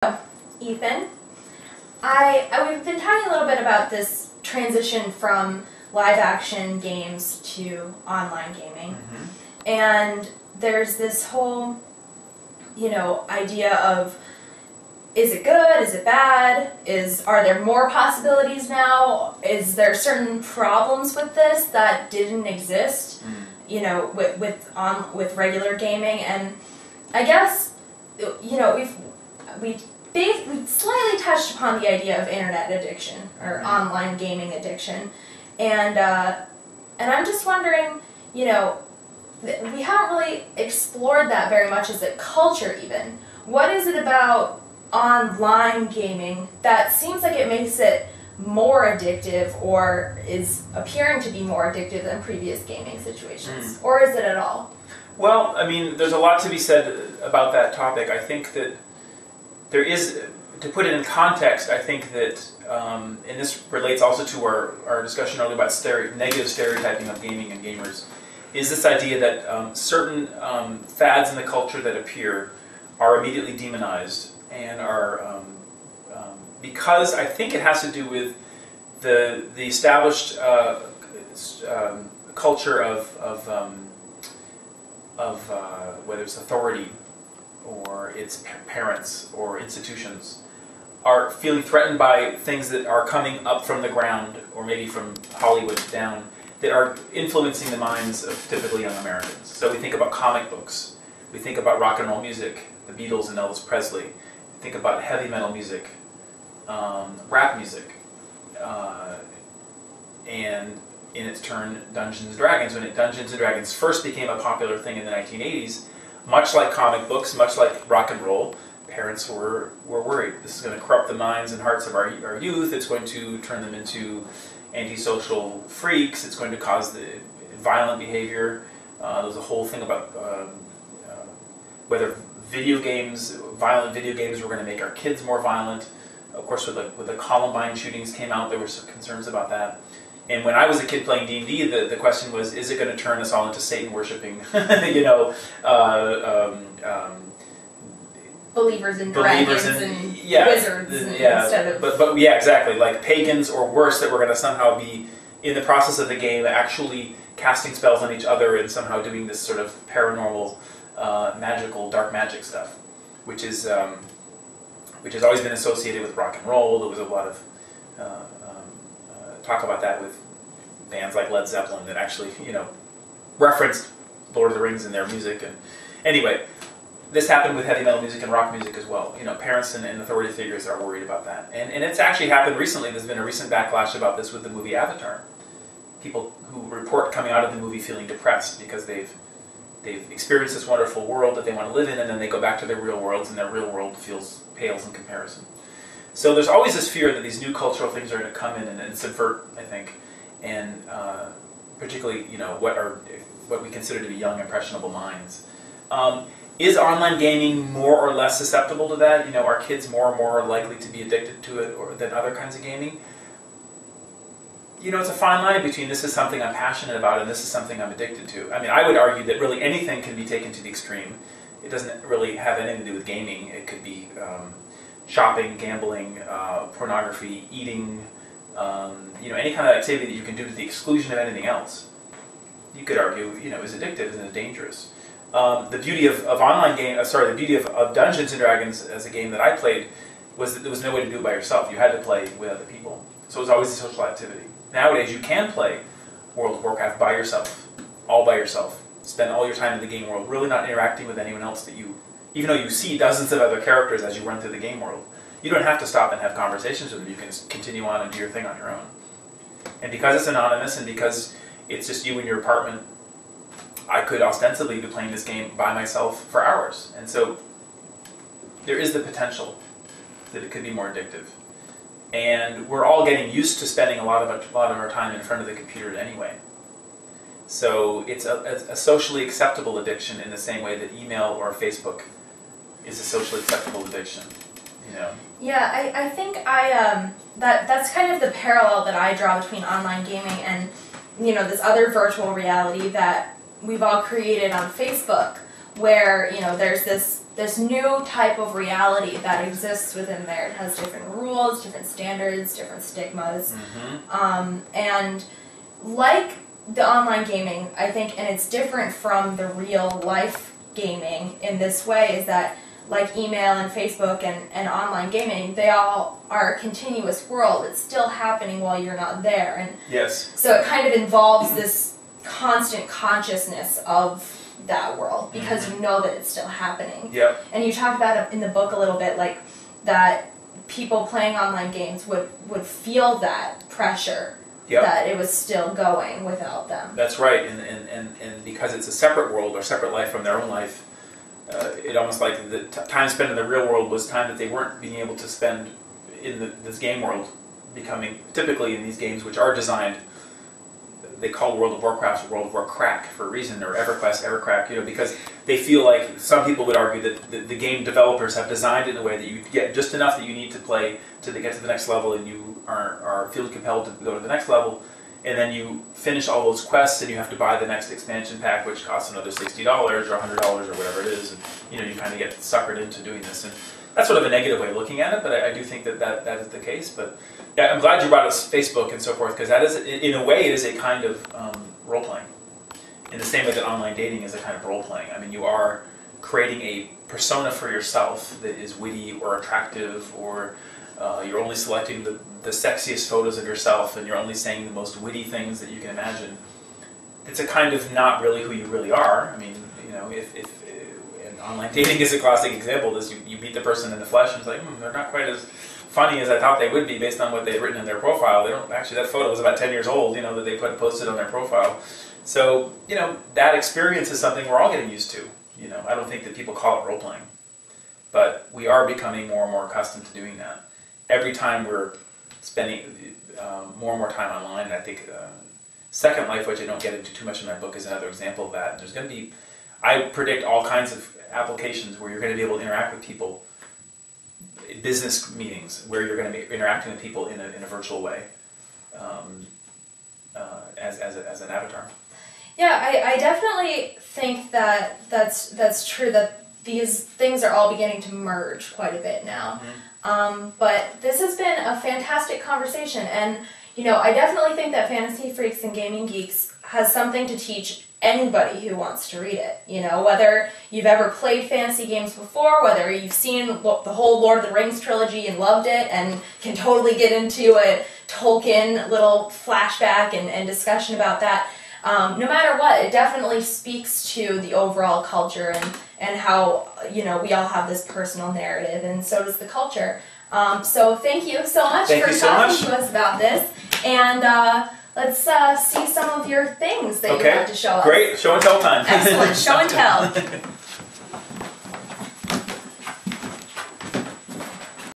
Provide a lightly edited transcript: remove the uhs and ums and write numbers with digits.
Ethan. We've been talking a little bit about this transition from live action games to online gaming. Mm-hmm. And there's this whole, idea of, is it good, is it bad, are there more possibilities now, is there certain problems with this that didn't exist, with regular gaming. And I guess, we slightly touched upon the idea of internet addiction or Mm-hmm. online gaming addiction, and I'm just wondering, we haven't really explored that very much as a culture even. What is it about online gaming that seems like it makes it more addictive or is appearing to be more addictive than previous gaming situations? Or is it at all? Well, I mean, there's a lot to be said about that topic. I think that there is, to put it in context, I think that, and this relates also to our discussion earlier about negative stereotyping of gaming and gamers, is this idea that certain fads in the culture that appear are immediately demonized and are, because I think it has to do with the established culture of whether it's authority or its parents or institutions are feeling threatened by things that are coming up from the ground or maybe from Hollywood down that are influencing the minds of typically young Americans. So we think about comic books, we think about rock and roll music, the Beatles and Elvis Presley, we think about heavy metal music, rap music, and in its turn Dungeons and Dragons. When Dungeons and Dragons first became a popular thing in the 1980s, much like comic books, much like rock and roll, parents were worried. This is going to corrupt the minds and hearts of our youth. It's going to turn them into antisocial freaks. It's going to cause the violent behavior. There's a whole thing about whether violent video games were going to make our kids more violent. Of course, with the Columbine shootings came out, there were some concerns about that. And when I was a kid playing D&D, the question was, is it going to turn us all into Satan-worshipping, believers in dragons and wizards instead of... But yeah, exactly, like pagans or worse, that we're going to somehow be, in the process of the game, actually casting spells on each other and somehow doing this sort of paranormal, magical, dark magic stuff, which has always been associated with rock and roll. There was a lot of talk about that with bands like Led Zeppelin that actually, referenced Lord of the Rings in their music. And anyway, this happened with heavy metal music and rock music as well. Parents and authority figures are worried about that. And it's actually happened recently. There's been a recent backlash about this with the movie Avatar. People who report coming out of the movie feeling depressed because they've experienced this wonderful world that they want to live in, and then they go back to their real worlds, and their real world pales in comparison. So there's always this fear that these new cultural things are going to come in and subvert, I think, and particularly, what we consider to be young, impressionable minds. Is online gaming more or less susceptible to that? Are kids more and more likely to be addicted to it than other kinds of gaming? It's a fine line between this is something I'm passionate about and this is something I'm addicted to. I mean, I would argue that really anything can be taken to the extreme. It doesn't really have anything to do with gaming. It could be shopping, gambling, pornography, eating, any kind of activity that you can do to the exclusion of anything else. You could argue, is addictive, isn't it dangerous? The beauty of the beauty of Dungeons and Dragons as a game that I played was that there was no way to do it by yourself. You had to play with other people. So it was always a social activity. Nowadays, you can play World of Warcraft by yourself, all by yourself. Spend all your time in the game world, really not interacting with anyone else that even though you see dozens of other characters as you run through the game world, you don't have to stop and have conversations with them. You can just continue on and do your thing on your own. And because it's anonymous and because it's just you in your apartment, I could ostensibly be playing this game by myself for hours. And so there is the potential that it could be more addictive. And we're all getting used to spending a lot of our time in front of the computer anyway. So it's a socially acceptable addiction in the same way that email or Facebook is a socially acceptable addiction. Yeah, I think that's kind of the parallel that I draw between online gaming and this other virtual reality that we've all created on Facebook, where there's this this new type of reality that exists within there. It has different rules, different standards, different stigmas. And like the online gaming, I think, and it's different from the real life gaming in this way, is that like email and Facebook and online gaming, they all are a continuous world. It's still happening while you're not there. And yes. So it kind of involves this constant consciousness of that world, because you know that it's still happening. Yep. And you talked about it in the book a little bit, like that people playing online games would feel that pressure. Yep. That it was still going without them. That's right, and because it's a separate world or separate life from their own life, it almost like the time spent in the real world was time that they weren't being able to spend in this game world, becoming typically in these games which are designed. They call World of Warcraft World of Warcrack for a reason, or EverQuest, EverCrack, because they feel like, some people would argue that the game developers have designed it in a way that you get just enough that you need to play to get to the next level, and you are feeling compelled to go to the next level, and then you finish all those quests and you have to buy the next expansion pack, which costs another $60 or $100 or whatever it is, and you kind of get suckered into doing this. And that's sort of a negative way of looking at it, but I do think that is the case. But yeah, I'm glad you brought up Facebook and so forth, because that is, in a way, it is a kind of role-playing. In the same way that online dating is a kind of role-playing. I mean, you are creating a persona for yourself that is witty or attractive, or you're only selecting the sexiest photos of yourself, and you're only saying the most witty things that you can imagine. It's a kind of not really who you really are. I mean, if and online dating is a classic example. This you meet the person in the flesh, and it's like, they're not quite as funny as I thought they would be based on what they had written in their profile. They don't actually. That photo was about 10 years old. That they posted on their profile. So that experience is something we're all getting used to. I don't think that people call it role playing, but we are becoming more and more accustomed to doing that. Every time we're spending more and more time online, and I think Second Life, which I don't get into too much in my book, is another example of that. There's going to be, I predict all kinds of applications where you're going to be able to interact with people, business meetings where you're going to be interacting with people in a virtual way, as an avatar. Yeah, I definitely think that's true, that these things are all beginning to merge quite a bit now. But this has been a fantastic conversation, and I definitely think that Fantasy Freaks and Gaming Geeks has something to teach anybody who wants to read it. Whether you've ever played fantasy games before, whether you've seen the whole Lord of the Rings trilogy and loved it and can totally get into a Tolkien little flashback and discussion about that. No matter what, it definitely speaks to the overall culture and how, we all have this personal narrative, and so does the culture. So thank you so much for talking to us about this, and let's see some of your things that you have to show us. Great. Show and tell time. Excellent. Show and tell.